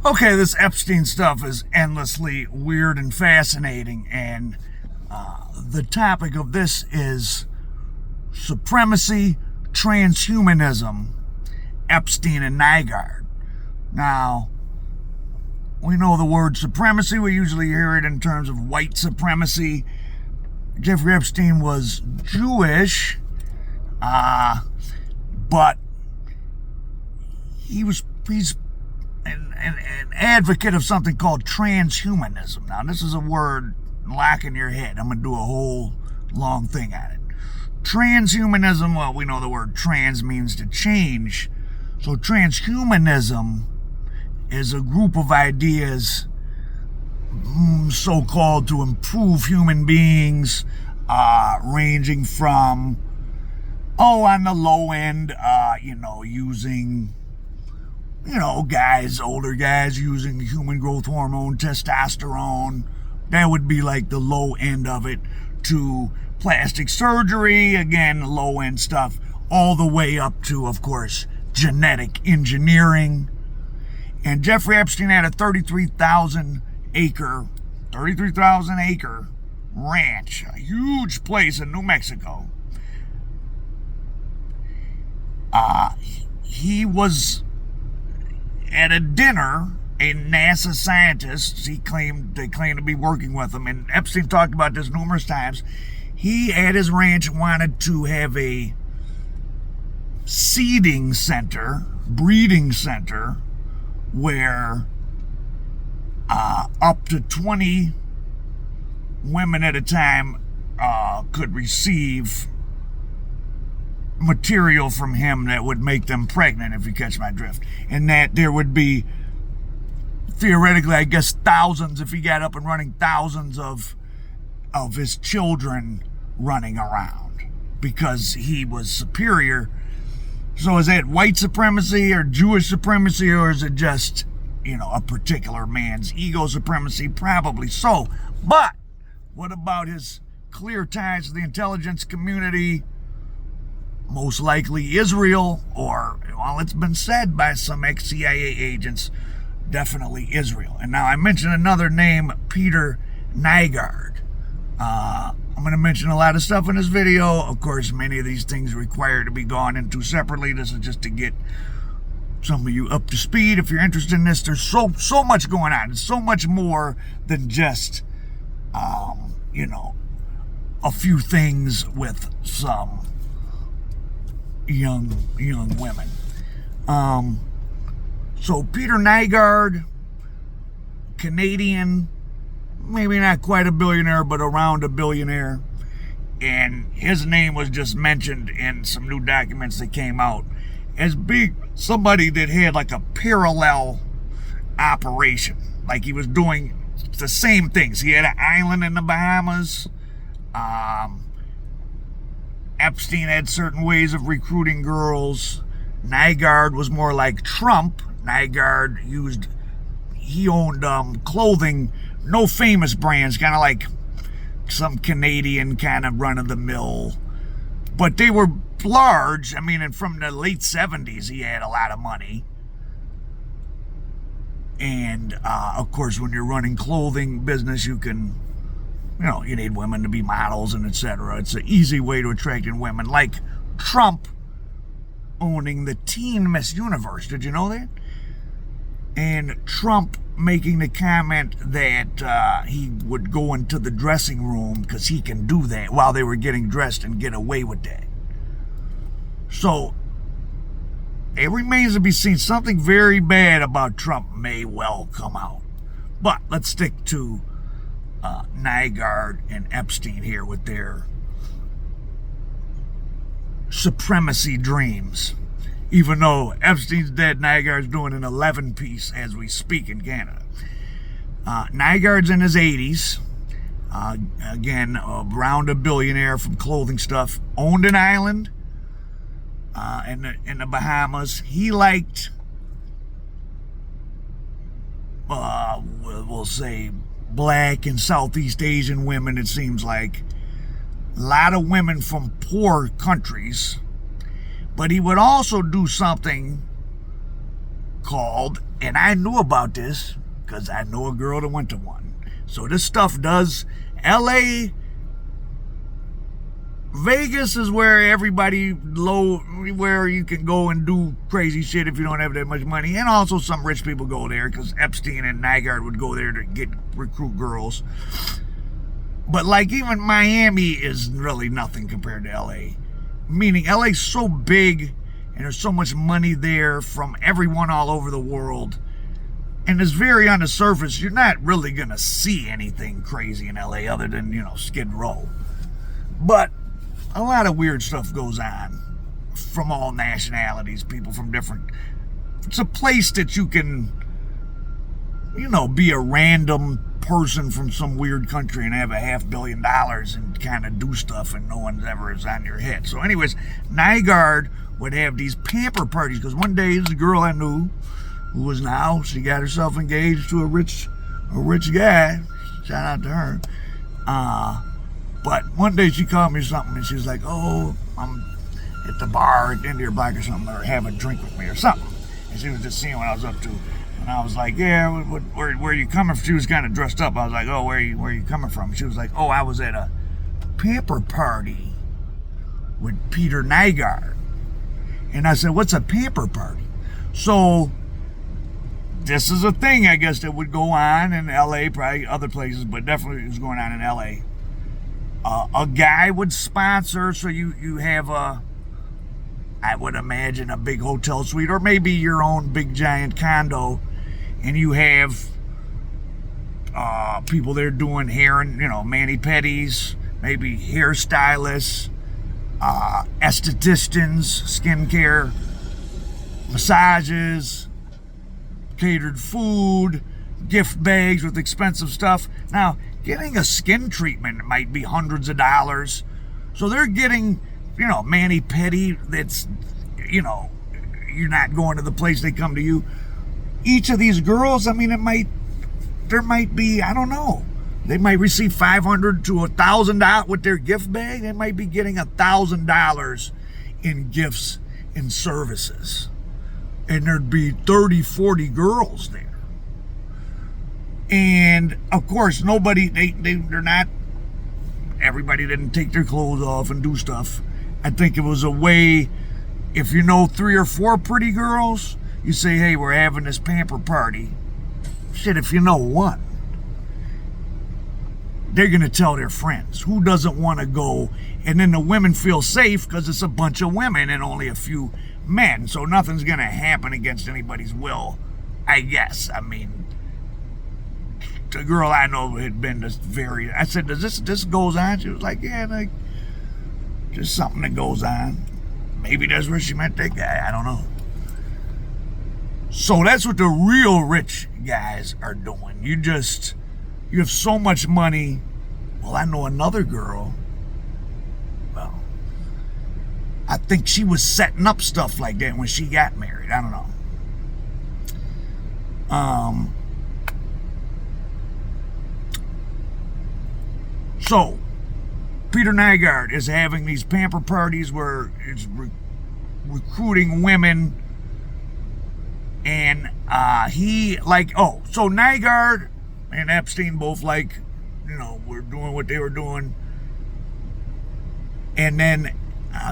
Okay, this Epstein stuff is endlessly weird and fascinating, and the topic of this is supremacy, transhumanism, Epstein and Nygard. Now, we know the word supremacy. We usually hear it in terms of white supremacy. Jeffrey Epstein was Jewish, but he's an advocate of something called transhumanism. Now, this is a word lock in your head. I'm going to do a whole long thing on it. Transhumanism, well, we know the word trans means to change. So transhumanism is a group of ideas so-called to improve human beings, ranging from, on the low end, using, older guys using human growth hormone, testosterone. That would be like the low end of it, to plastic surgery, again, low end stuff, all the way up to, of course, genetic engineering. And Jeffrey Epstein had a 33,000 acre ranch, a huge place in New Mexico. He was at a dinner, a NASA scientist, they claimed to be working with him, and Epstein talked about this numerous times. He, at his ranch, wanted to have a breeding center, where up to 20 women at a time could receive material from him that would make them pregnant, if you catch my drift. And that there would be, theoretically, I guess, thousands, if he got up and running, thousands of his children running around, because he was superior. So is that white supremacy or Jewish supremacy, or is it just, a particular man's ego supremacy? Probably so. But what about his clear ties to the intelligence community? Most likely Israel, or, well, it's been said by some ex-CIA agents, definitely Israel. And now I mentioned another name, Peter Nygard. I'm going to mention a lot of stuff in this video. Of course, many of these things require to be gone into separately. This is just to get some of you up to speed. If you're interested in this, there's so much going on. It's so much more than just, a few things with some young women. So Peter Nygard, Canadian, maybe not quite a billionaire, but around a billionaire. And his name was just mentioned in some new documents that came out as being somebody that had like a parallel operation. Like he was doing the same things. He had an island in the Bahamas. Epstein had certain ways of recruiting girls. Nygard was more like Trump. Nygard he owned clothing, no famous brands, kind of like some Canadian kind of run-of-the-mill. But they were large. I mean, and from the late 70s, he had a lot of money. And, of course, when you're running clothing business, you can, you need women to be models and etc. It's an easy way to attract in women. Like Trump owning the Teen Miss Universe. Did you know that? And Trump making the comment that he would go into the dressing room because he can do that while they were getting dressed and get away with that. So it remains to be seen. Something very bad about Trump may well come out. But let's stick to Nygard and Epstein here with their supremacy dreams. Even though Epstein's dead, Nygard's doing an 11-piece as we speak in Canada. Nygard's in his 80s. Again, around a billionaire from clothing stuff. Owned an island in the Bahamas. He liked, we'll say, black and Southeast Asian women, it seems like. A lot of women from poor countries. But he would also do something called And I knew about this because I know a girl that went to one. So this stuff does. LA, Vegas is where everybody where you can go and do crazy shit if you don't have that much money. And also some rich people go there because Epstein and Nygard would go there to recruit girls. But like even Miami is really nothing compared to LA. Meaning LA's so big and there's so much money there from everyone all over the world. And it's very on the surface. You're not really going to see anything crazy in LA other than, Skid Row. But a lot of weird stuff goes on from all nationalities, people from different... It's a place that you can, be a random person from some weird country and have $500 million and kind of do stuff and no one's ever is on your head. So anyways, Nygard would have these pamper parties because one day this girl I knew she got herself engaged to a rich guy. Shout out to her. But one day she called me something and she was like, oh, I'm at the bar at the end of your block or something, or have a drink with me or something. And she was just seeing what I was up to. And I was like, yeah, where are you coming from? She was kind of dressed up. I was like, oh, where are you coming from? She was like, oh, I was at a pamper party with Peter Nygard. And I said, what's a pamper party? So this is a thing, I guess, that would go on in LA, probably other places, but definitely it was going on in LA. A guy would sponsor, so you have I would imagine a big hotel suite, or maybe your own big giant condo, and you have people there doing hair and, mani-pedis, maybe hairstylists, estheticians, skincare, massages, catered food, gift bags with expensive stuff. Now, getting a skin treatment might be hundreds of dollars. So they're getting, mani-pedi that's, you're not going to the place, they come to you. Each of these girls, there might be, I don't know. They might receive $500 to $1,000 with their gift bag. They might be getting $1,000 in gifts and services. And there'd be 30, 40 girls there. And of course, nobody, they're not, everybody didn't take their clothes off and do stuff. I think it was a way, if you know 3 or 4 pretty girls, you say, hey, we're having this pamper party. Shit, if you know one, they're going to tell their friends. Who doesn't want to go? And then the women feel safe because it's a bunch of women and only a few men. So nothing's going to happen against anybody's will, I guess. The girl I know had been this I said, does this goes on? She was like, yeah, just something that goes on. Maybe that's where she met that guy. I don't know. So that's what the real rich guys are doing. You have so much money. Well, I know another girl. Well, I think she was setting up stuff like that when she got married. I don't know. So, Peter Nygard is having these pamper parties where it's recruiting women, and so Nygard and Epstein both were doing what they were doing, and then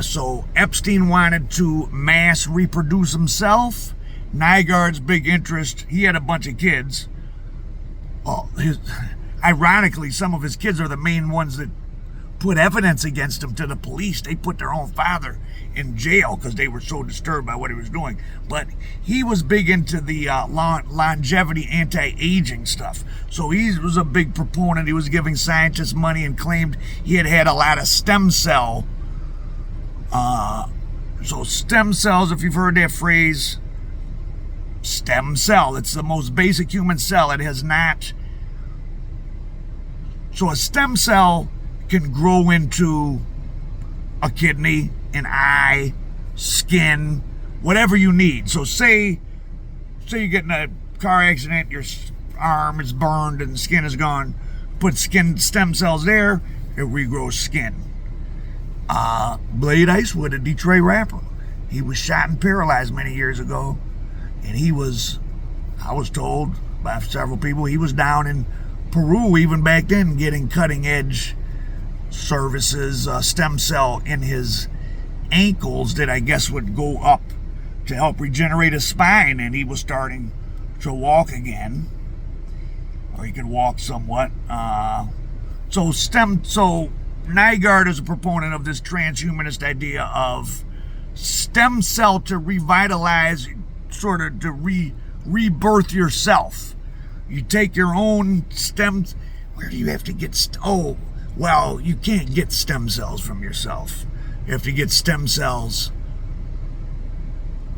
so Epstein wanted to mass reproduce himself. Nygard's big interest, he had a bunch of kids. Ironically, some of his kids are the main ones that put evidence against him to the police. They put their own father in jail because they were so disturbed by what he was doing. But he was big into the longevity, anti-aging stuff. So he was a big proponent. He was giving scientists money and claimed he had a lot of stem cell. So stem cells, if you've heard that phrase, stem cell, it's the most basic human cell. It has not... So a stem cell can grow into a kidney, an eye, skin, whatever you need. So say you get in a car accident, your arm is burned and the skin is gone. Put stem cells there, it regrows skin. Blade Icewood, a Detroit rapper, he was shot and paralyzed many years ago, and he was I was told by several people he was down in Peru even back then getting cutting edge services, stem cell in his ankles that I guess would go up to help regenerate his spine, and he was starting to walk again, or he could walk somewhat. So Nygard is a proponent of this transhumanist idea of stem cell to revitalize, sort of to rebirth yourself. You take your own stems. Where do you have to get? Oh, well, you can't get stem cells from yourself. You have to get stem cells.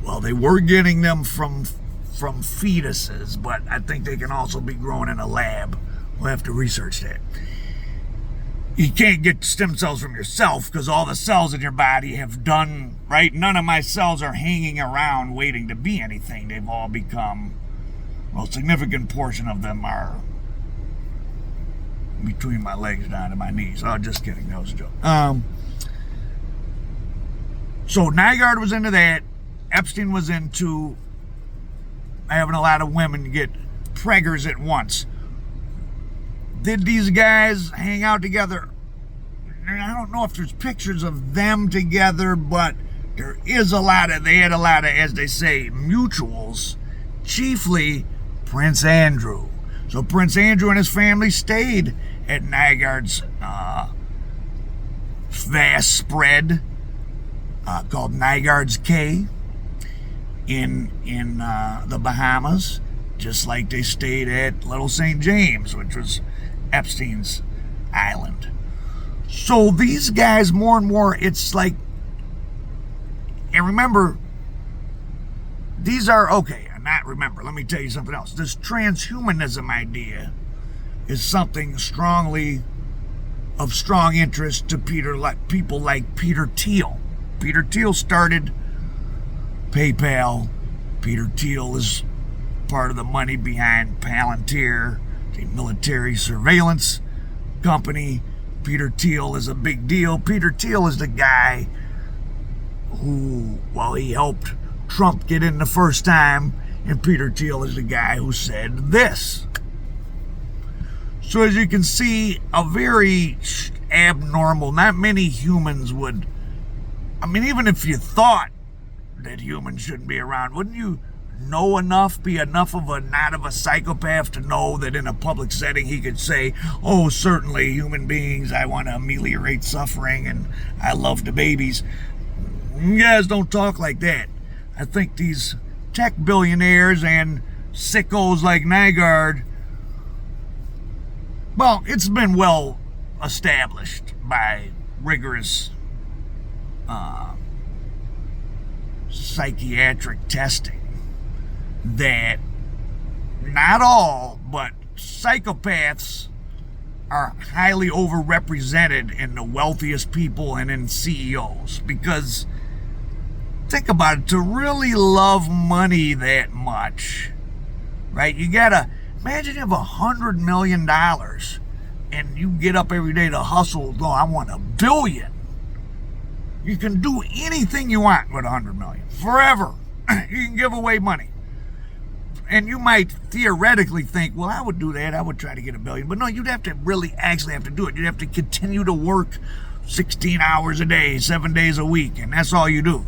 Well, they were getting them from fetuses, but I think they can also be grown in a lab. We'll have to research that. You can't get stem cells from yourself because all the cells in your body have done, right? None of my cells are hanging around waiting to be anything. They've all become, well, a significant portion of them are between my legs down to my knees. Oh, just kidding. That was a joke. So Nygard was into that. Epstein was into having a lot of women get preggers at once. Did these guys hang out together? I don't know if there's pictures of them together, but there is they had a lot of, as they say, mutuals, chiefly Prince Andrew. So Prince Andrew and his family stayed at Nygard's vast spread called Nygard's Cay in the Bahamas, just like they stayed at Little St. James, which was Epstein's island. So these guys, more and more, it's like, and remember, these are, okay, let me tell you something else. This transhumanism idea is something of strong interest to people like Peter Thiel. Peter Thiel started PayPal. Peter Thiel is part of the money behind Palantir, the military surveillance company. Peter Thiel is a big deal. Peter Thiel is the guy who, well, he helped Trump get in the first time, and Peter Thiel is the guy who said this. So as you can see, a very abnormal, not many humans would, I mean, even if you thought that humans shouldn't be around, wouldn't you know enough, be enough of a, not of a psychopath to know that in a public setting he could say, oh, certainly human beings, I want to ameliorate suffering and I love the babies. You guys don't talk like that. I think these tech billionaires and sickos like Nygard, well, it's been well established by rigorous psychiatric testing that not all, but psychopaths are highly overrepresented in the wealthiest people and in CEOs. Because think about it, to really love money that much, right? You gotta imagine you have $100 million and you get up every day to hustle. Oh, I want $1 billion. You can do anything you want with $100 million forever. You can give away money. And you might theoretically think, well, I would do that. I would try to get $1 billion. But no, you'd have to really actually have to do it. You'd have to continue to work 16 hours a day, 7 days a week, and that's all you do.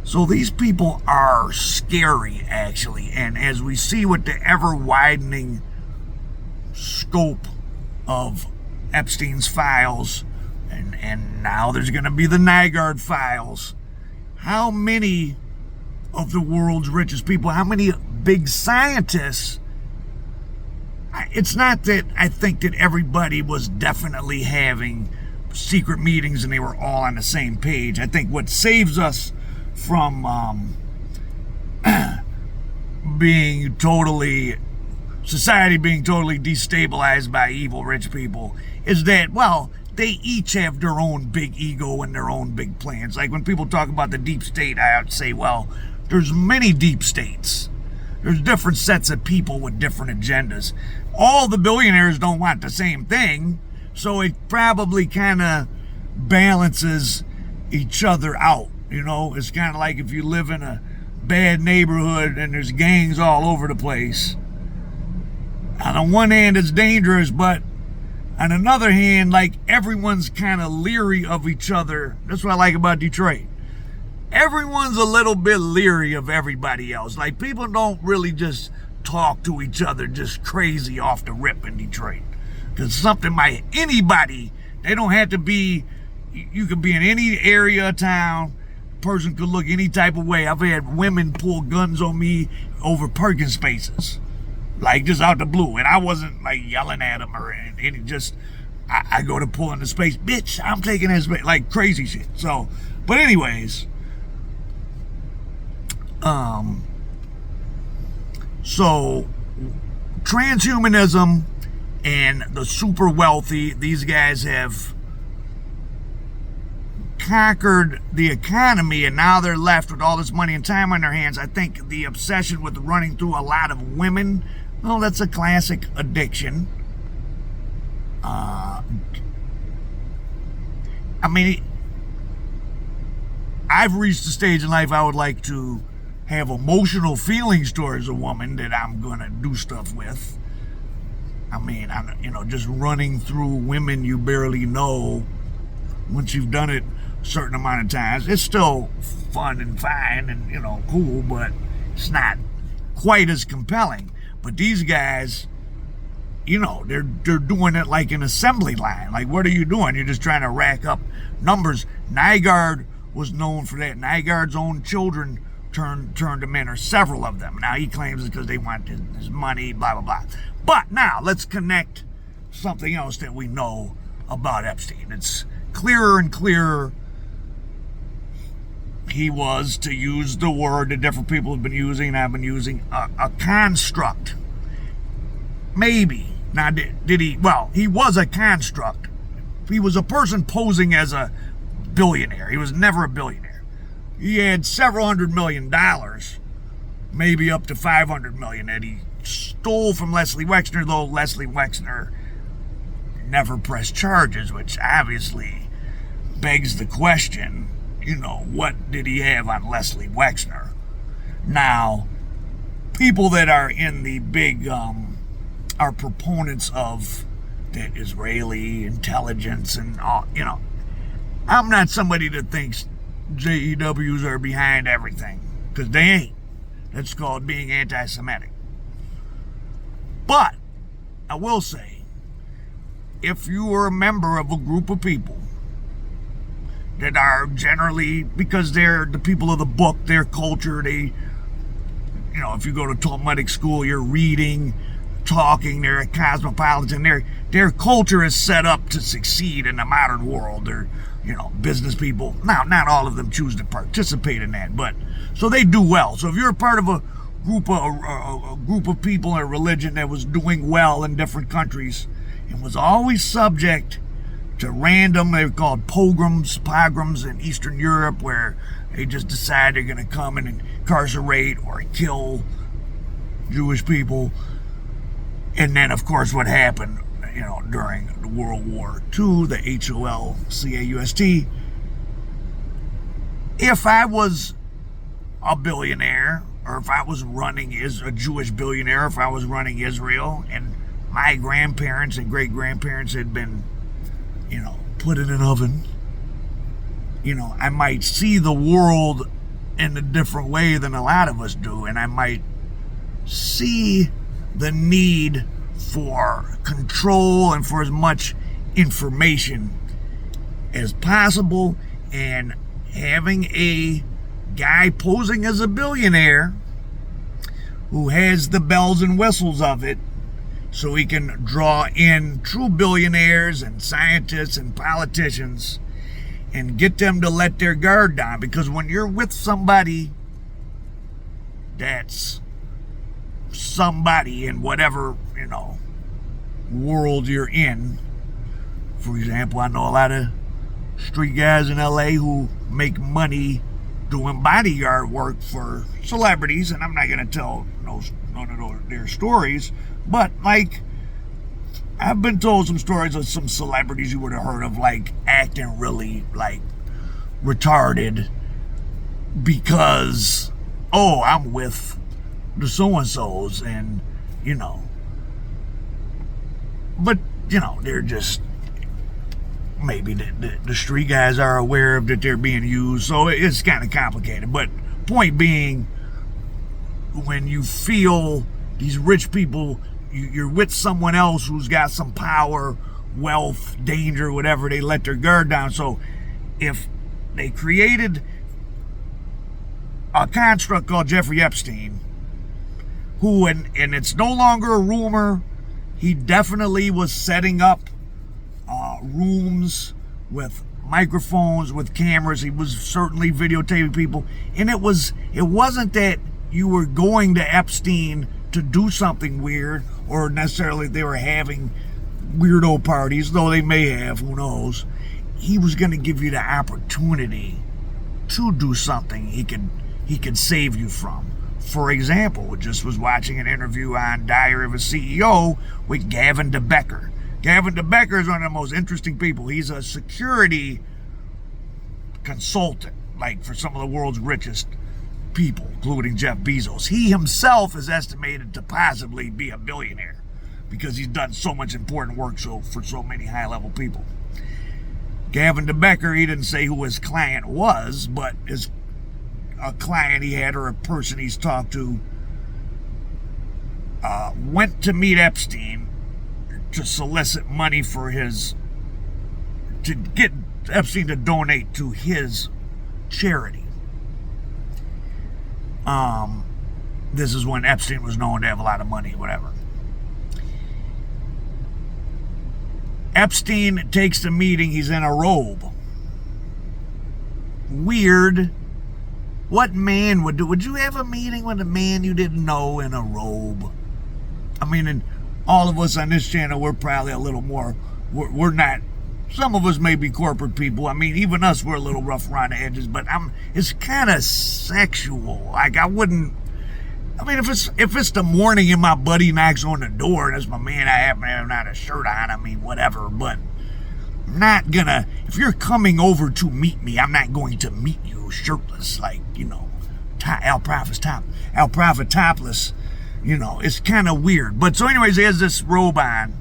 So these people are scary, actually. And as we see with the ever-widening scope of Epstein's files, and now there's going to be the Nygard files, how many of the world's richest people, how many big scientists, it's not that I think that everybody was definitely having secret meetings and they were all on the same page. I think what saves us from society being totally destabilized by evil rich people is that, well, they each have their own big ego and their own big plans. Like when people talk about the deep state, I would say, well, there's many deep states. There's different sets of people with different agendas. All the billionaires don't want the same thing, so it probably kind of balances each other out. You know, it's kind of like if you live in a bad neighborhood and there's gangs all over the place. On the one hand, it's dangerous, but on another hand, like, everyone's kind of leery of each other. That's what I like about Detroit. Everyone's a little bit leery of everybody else. Like, people don't really just talk to each other just crazy off the rip in Detroit. Because something might, anybody, they don't have to be, you could be in any area of town, person could look any type of way. I've had women pull guns on me over parking spaces, like, just out the blue, and I wasn't like yelling at them or anything. Just I go to pull in the space, bitch, I'm taking this space, like crazy shit. So, but anyways, so transhumanism and the super wealthy, these guys have conquered the economy, and now they're left with all this money and time on their hands. I think the obsession with running through a lot of women, well, that's a classic addiction. I mean, I've reached a stage in life I would like to have emotional feelings towards a woman that I'm gonna do stuff with. I mean, just running through women you barely know, once you've done it a certain amount of times, it's still fun and fine and, cool, but it's not quite as compelling. But these guys, they're doing it like an assembly line. Like, what are you doing? You're just trying to rack up numbers. Nygard was known for that. Nygard's own children turned him in, or several of them. Now, he claims it's because they want his money, blah, blah, blah. But now, let's connect something else that we know about Epstein. It's clearer and clearer. He was, to use the word that different people have been using, and I've been using, a construct. Maybe. Now, did he? Well, he was a construct. He was a person posing as a billionaire. He was never a billionaire. He had several $100 million, maybe up to $500 million, that he stole from Leslie Wexner, though Leslie Wexner never pressed charges, which obviously begs the question, what did he have on Leslie Wexner? Now, people that are in the big, are proponents of the Israeli intelligence and all, I'm not somebody that thinks JEWs are behind everything, because they ain't. That's called being anti-Semitic. But I will say, if you are a member of a group of people that are generally, because they're the people of the book, their culture, they, if you go to Talmudic school, you're reading, talking, they're a cosmopolitan, their culture is set up to succeed in the modern world. They're, business people. Now, not all of them choose to participate in that, but so they do well. So if you're a part of a group of people or religion that was doing well in different countries and was always subject to random, they're called pogroms in Eastern Europe, where they just decide they're going to come and incarcerate or kill Jewish people. And then, of course, what happened, during the World War II, the HOLCAUST, if I was a billionaire, or if I was running a Jewish billionaire, if I was running Israel, and my grandparents and great-grandparents had been, put in an oven, I might see the world in a different way than a lot of us do, and I might see the need for control and for as much information as possible, and having a guy posing as a billionaire who has the bells and whistles of it, so he can draw in true billionaires and scientists and politicians and get them to let their guard down. Because when you're with somebody that's somebody in whatever, world you're in, for example, I know a lot of street guys in LA who make money doing bodyguard work for celebrities, and I'm not going to tell none of their stories, but like, I've been told some stories of some celebrities you would have heard of, like, acting really, like, retarded because oh, I'm with the so-and-sos, and, you know. But, you know, they're just, maybe the street guys are aware of that they're being used, so it's kind of complicated. But point being, when you feel these rich people, you're with someone else who's got some power, wealth, danger, whatever, they let their guard down. So if they created a construct called Jeffrey Epstein, who, and it's no longer a rumor, he definitely was setting up rooms with microphones, with cameras. He was certainly videotaping people, and it wasn't that you were going to Epstein to do something weird, or necessarily they were having weirdo parties, though they may have, who knows. He was going to give you the opportunity to do something he could save you from. For example, just was watching an interview on Diary of a CEO with Gavin DeBecker. Gavin DeBecker is one of the most interesting people. He's a security consultant, like for some of the world's richest people, including Jeff Bezos. He himself is estimated to possibly be a billionaire because he's done so much important work for so many high-level people. Gavin DeBecker, he didn't say who his client was, but a client he had, or a person he's talked to, went to meet Epstein to solicit money to get Epstein to donate to his charity. This is when Epstein was known to have a lot of money, whatever. Epstein takes the meeting, he's in a robe. Weird. What man would do? Would you have a meeting with a man you didn't know in a robe? I mean, and all of us on this channel, we're probably a little more, we're not, some of us may be corporate people. I mean, even us, we're a little rough around the edges, but it's kind of sexual. Like, I mean, if it's the morning and my buddy knocks on the door and it's my man, I happen to have not a shirt on, I mean, whatever, but I'm not gonna, if you're coming over to meet me, I'm not going to meet you shirtless, like, you know, Al Prophet topless, you know, it's kind of weird. But so anyways, he has this robe on,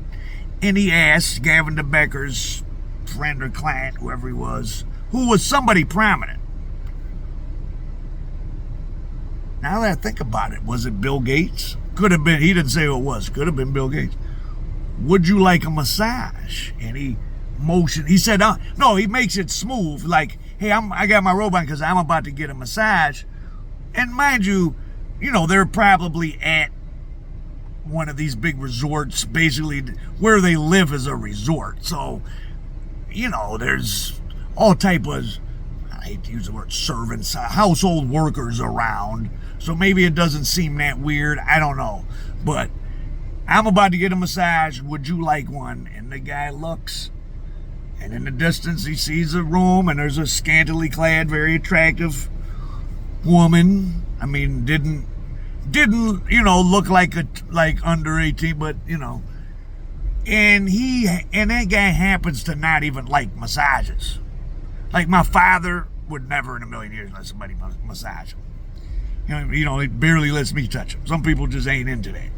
and he asked Gavin DeBecker's friend or client, whoever he was, who was somebody prominent. Now that I think about it, was it Bill Gates? Could have been, he didn't say who it was, could have been Bill Gates. Would you like a massage? And he said, no, he makes it smooth, like, hey, I got my robe on because I'm about to get a massage. And mind you, they're probably at one of these big resorts, basically where they live is a resort. So, there's all type of, I hate to use the word servants, household workers around. So maybe it doesn't seem that weird. I don't know. But I'm about to get a massage. Would you like one? And the guy looks, and in the distance he sees a room, and there's a scantily clad, very attractive woman. I mean, didn't look like under 18, but and that guy happens to not even like massages. Like, my father would never in a million years let somebody massage him. He barely lets me touch him. Some people just ain't into that.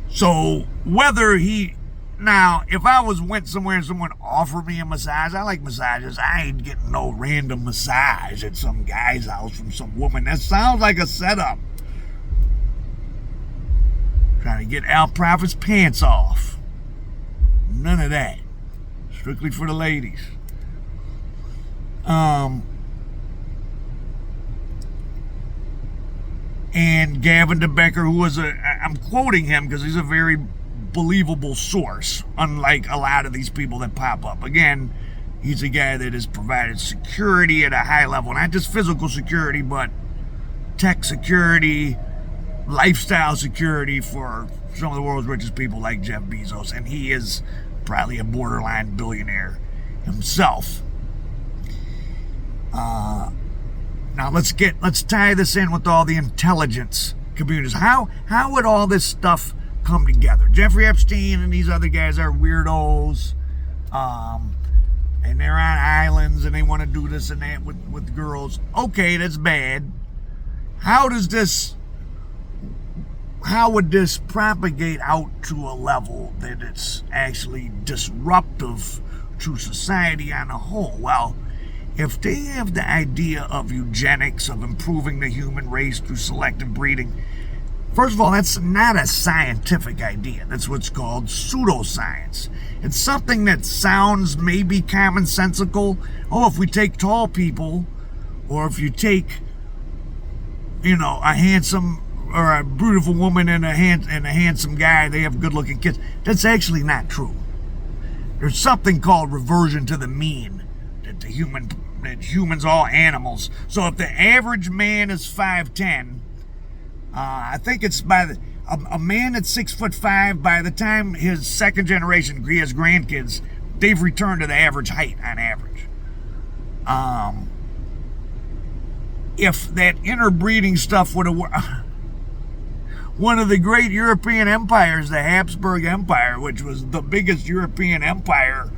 So if I went somewhere and someone offered me a massage, I like massages. I ain't getting no random massage at some guy's house from some woman. That sounds like a setup. Trying to get Al Prophet's pants off. None of that. Strictly for the ladies. And Gavin DeBecker, who was I'm quoting him because he's a very believable source, unlike a lot of these people that pop up. Again, he's a guy that has provided security at a high level, not just physical security, but tech security, lifestyle security for some of the world's richest people like Jeff Bezos, and he is probably a borderline billionaire himself. Now let's tie this in with all the intelligence communities. How would all this stuff come together? Jeffrey Epstein and these other guys are weirdos, and they're on islands and they want to do this and that with girls. Okay, that's bad. how would this propagate out to a level that it's actually disruptive to society on a whole? Well, if they have the idea of eugenics, of improving the human race through selective breeding, first of all, that's not a scientific idea. That's what's called pseudoscience. It's something that sounds maybe commonsensical. Oh, if we take tall people, or if you take, a handsome or a beautiful woman and a handsome guy, they have good-looking kids. That's actually not true. There's something called reversion to the mean, that humans all animals. So if the average man is 5'10", I think it's a man that's 6'5", by the time his second generation, he has grandkids, they've returned to the average height on average. If that interbreeding stuff would have worked, one of the great European empires, the Habsburg Empire, which was the biggest European empire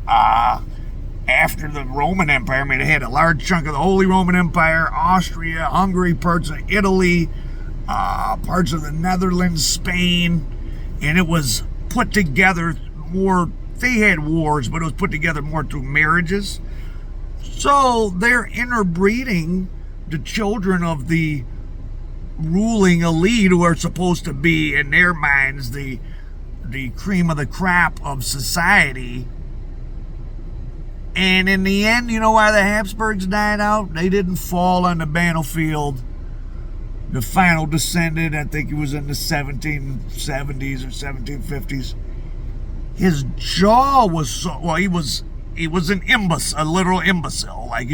after the Roman Empire. I mean, it had a large chunk of the Holy Roman Empire, Austria, Hungary, parts of Italy, parts of the Netherlands, Spain, and it was put together more. They had wars, but it was put together more through marriages. So they're interbreeding the children of the ruling elite, who are supposed to be, in their minds, the cream of the crop of society. And in the end, you know why the Habsburgs died out? They didn't fall on the battlefield. The final descendant, I think it was in the 1770s or 1750s. His jaw was so, well, he was an imbecile, a literal imbecile. Like,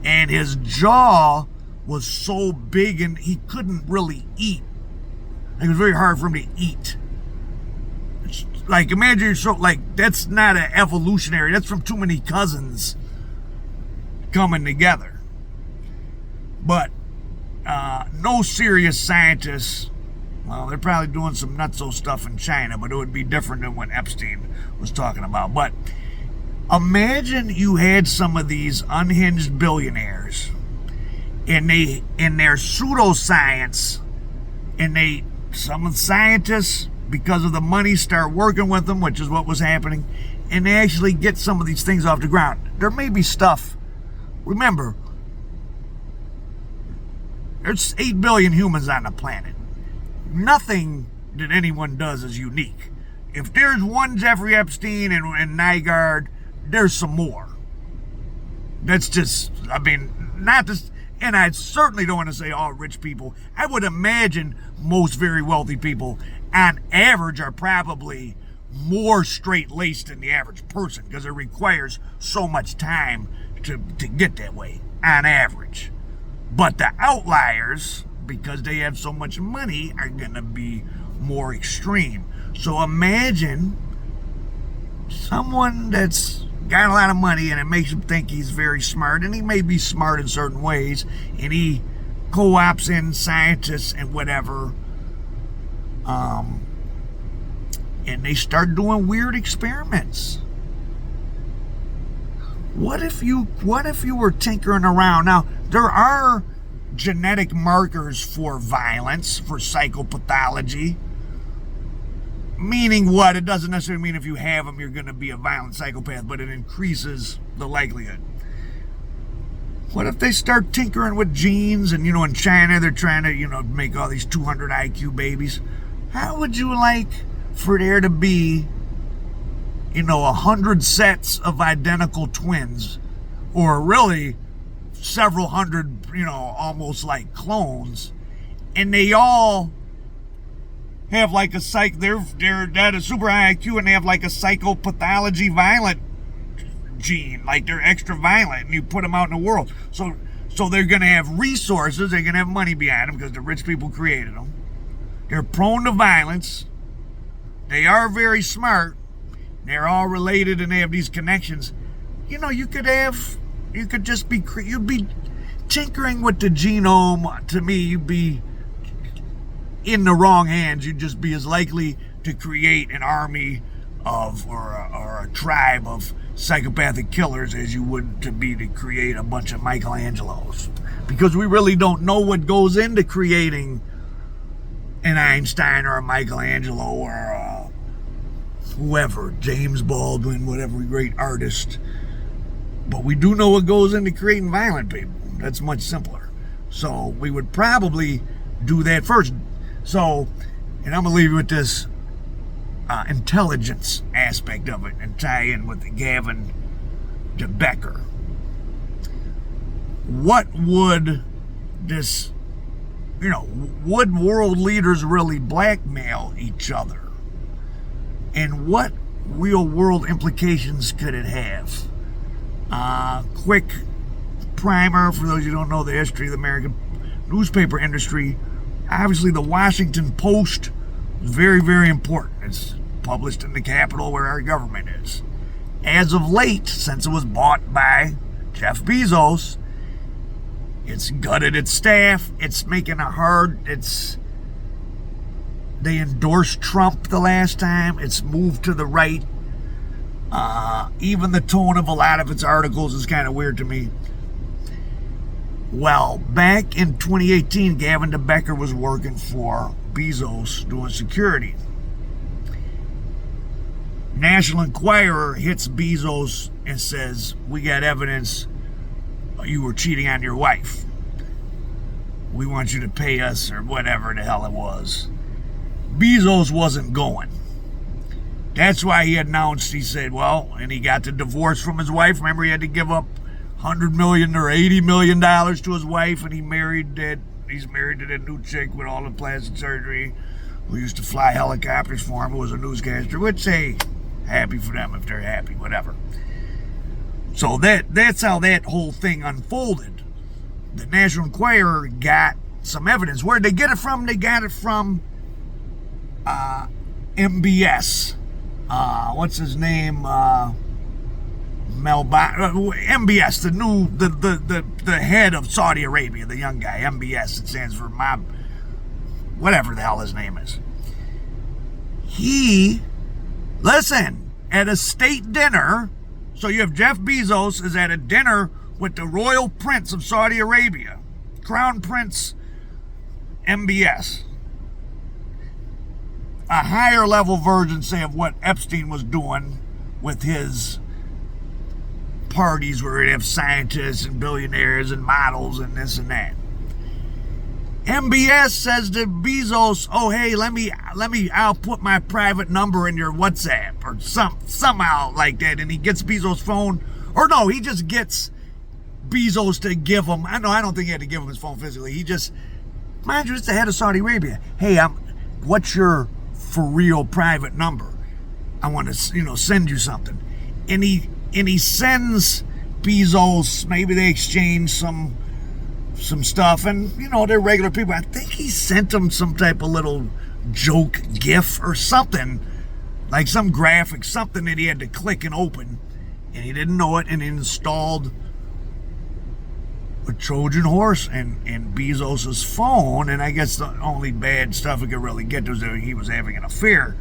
and his jaw was so big and he couldn't really eat. It was very hard for him to eat. Like, imagine yourself, like, that's not an evolutionary, that's from too many cousins coming together. But no serious scientists, well, they're probably doing some nutso stuff in China, but it would be different than what Epstein was talking about. But imagine you had some of these unhinged billionaires, and they, in their pseudoscience, and some of the scientists, because of the money, start working with them, which is what was happening, and they actually get some of these things off the ground. There may be stuff, remember, there's 8 billion humans on the planet. Nothing that anyone does is unique. If there's one Jeffrey Epstein and Nygard, there's some more. That's just, I mean, not just, and I certainly don't want to say all rich people. I would imagine most very wealthy people, on average, are probably more straight-laced than the average person, because it requires so much time to get that way, on average. But the outliers, because they have so much money, are going to be more extreme. So imagine someone that's got a lot of money and it makes him think he's very smart, and he may be smart in certain ways, and he co-ops in scientists and whatever, and they start doing weird experiments. What if you were tinkering around? Now, there are genetic markers for violence, for psychopathology. Meaning what? It doesn't necessarily mean if you have them, you're going to be a violent psychopath, but it increases the likelihood. What if they start tinkering with genes, and, in China, they're trying to, make all these 200 IQ babies. How would you like for there to be, 100 sets of identical twins, or really several hundred, almost like clones, and they all have like a they're at a super high IQ, and they have like a psychopathology violent gene, like they're extra violent, and you put them out in the world. So they're going to have resources, they're going to have money behind them because the rich people created them. They're prone to violence. They are very smart. They're all related, and they have these connections. You'd be tinkering with the genome. To me, you'd be in the wrong hands. You'd just be as likely to create an army of, or a tribe of psychopathic killers as you would to create a bunch of Michelangelos. Because we really don't know what goes into creating an Einstein or a Michelangelo or whoever, James Baldwin, whatever great artist. But we do know what goes into creating violent people. That's much simpler. So we would probably do that first. So, and I'm going to leave you with this intelligence aspect of it and tie in with the Gavin de Becker. What would this, would world leaders really blackmail each other? And what real world implications could it have? Quick primer for those who don't know the history of the American newspaper industry. Obviously, the Washington Post is very, very important. It's published in the capital where our government is. As of late, since it was bought by Jeff Bezos, it's gutted its staff. It's making they endorsed Trump the last time. It's moved to the right. Even the tone of a lot of its articles is kind of weird to me. Well, back in 2018, Gavin de Becker was working for Bezos doing security. National Enquirer hits Bezos and says, we got evidence you were cheating on your wife. We want you to pay us, or whatever the hell it was. Bezos wasn't going. That's why he announced, he said, and he got the divorce from his wife. Remember, he had to give up $100 million or $80 million to his wife, and he's married to that new chick with all the plastic surgery who used to fly helicopters for him, who was a newscaster, which, hey, happy for them if they're happy, whatever. So that's how that whole thing unfolded. The National Enquirer got some evidence. Where'd they get it from? They got it from MBS. What's his name? MBS, the head of Saudi Arabia, the young guy. MBS, it stands for Mob, whatever the hell his name is. Listen, at a state dinner, so you have Jeff Bezos is at a dinner with the Royal Prince of Saudi Arabia, Crown Prince MBS. A higher level version, say, of what Epstein was doing with his parties where he'd have scientists and billionaires and models and this and that. MBS says to Bezos, oh, hey, I'll put my private number in your WhatsApp or somehow like that. And he gets Bezos' phone, or no, he just gets Bezos to give him, I don't think he had to give him his phone physically. He just, mind you, it's the head of Saudi Arabia. Hey, what's your for real private number? I want to, send you something. And he sends Bezos, maybe they exchange some stuff, and they're regular people. I think he sent him some type of little joke gif or something, like some graphic, something that he had to click and open, and he didn't know it, and he installed a Trojan horse in Bezos's phone. And I guess the only bad stuff he could really get was that he was having an affair.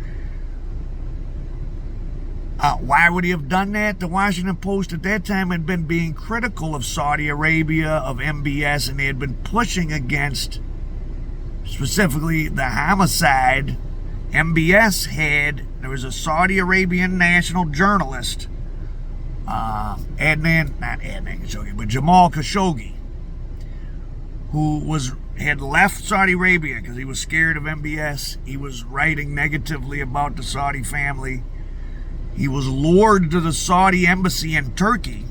Why would he have done that? The Washington Post at that time had been being critical of Saudi Arabia, of MBS, and they had been pushing against specifically the homicide. There was a Saudi Arabian national journalist, Jamal Khashoggi, who had left Saudi Arabia because he was scared of MBS. He was writing negatively about the Saudi family. He was lured to the Saudi embassy in Turkey.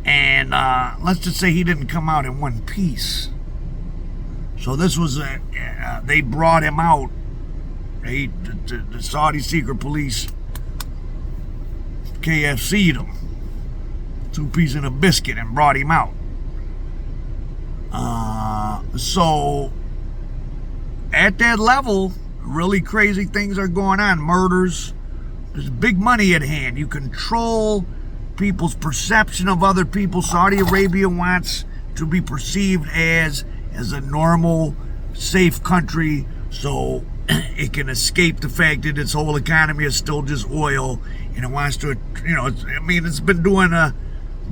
And let's just say he didn't come out in one piece. So this was they brought him out. The Saudi secret police KFC'd him. 2 pieces in a biscuit and brought him out. So at that level, really crazy things are going on. Murders. There's big money at hand. You control people's perception of other people. Saudi Arabia wants to be perceived as a normal, safe country, so it can escape the fact that its whole economy is still just oil, and it wants to, it's been doing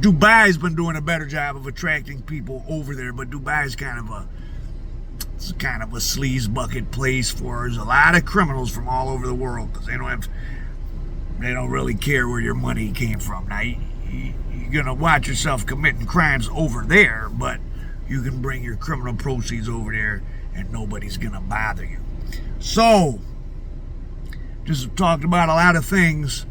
Dubai's been doing a better job of attracting people over there, but Dubai's kind of a sleaze bucket place for a lot of criminals from all over the world, because they don't really care where your money came from. Now you're gonna watch yourself committing crimes over there, but you can bring your criminal proceeds over there and nobody's gonna bother you. So just talked about a lot of things.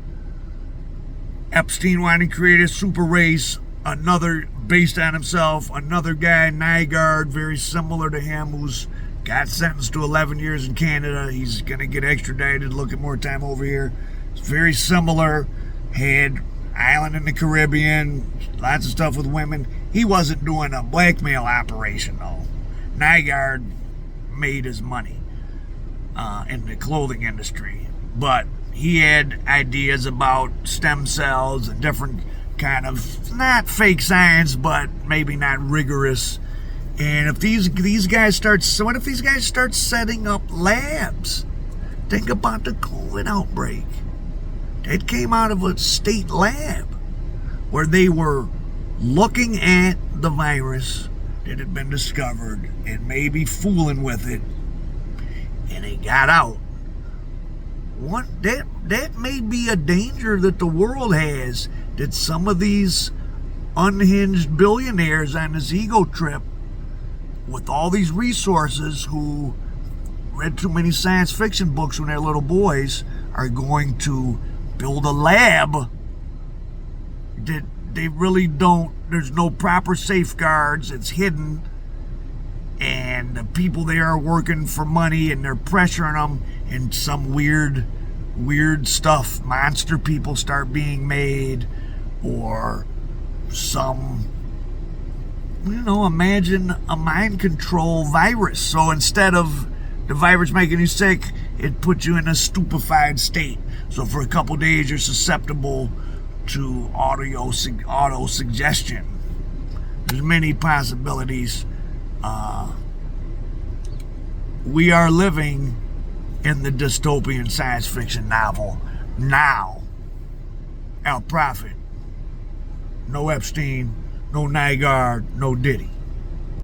Epstein wanted to create a super race, another based on himself, another guy, Nygard, very similar to him, who's got sentenced to 11 years in Canada. He's going to get extradited, look at more time over here. It's very similar, had island in the Caribbean, lots of stuff with women. He wasn't doing a blackmail operation, though. Nygard made his money in the clothing industry, but he had ideas about stem cells and different kind of, not fake science, but maybe not rigorous. And if these guys start setting up labs? Think about the COVID outbreak. It came out of a state lab where they were looking at the virus that had been discovered and maybe fooling with it, and it got out. That may be a danger that the world has, that some of these unhinged billionaires on this ego trip with all these resources, who read too many science fiction books when they're little boys, are going to build a lab that they really don't, there's no proper safeguards, it's hidden, and the people there are working for money and they're pressuring them, and some weird stuff, monster people start being made, or some, imagine a mind control virus. So instead of the virus making you sick, it puts you in a stupefied state. So for a couple days, you're susceptible to auto suggestion. There's many possibilities. We are living in the dystopian science fiction novel now. Al Prophet. No Epstein, no Nygard, no Diddy.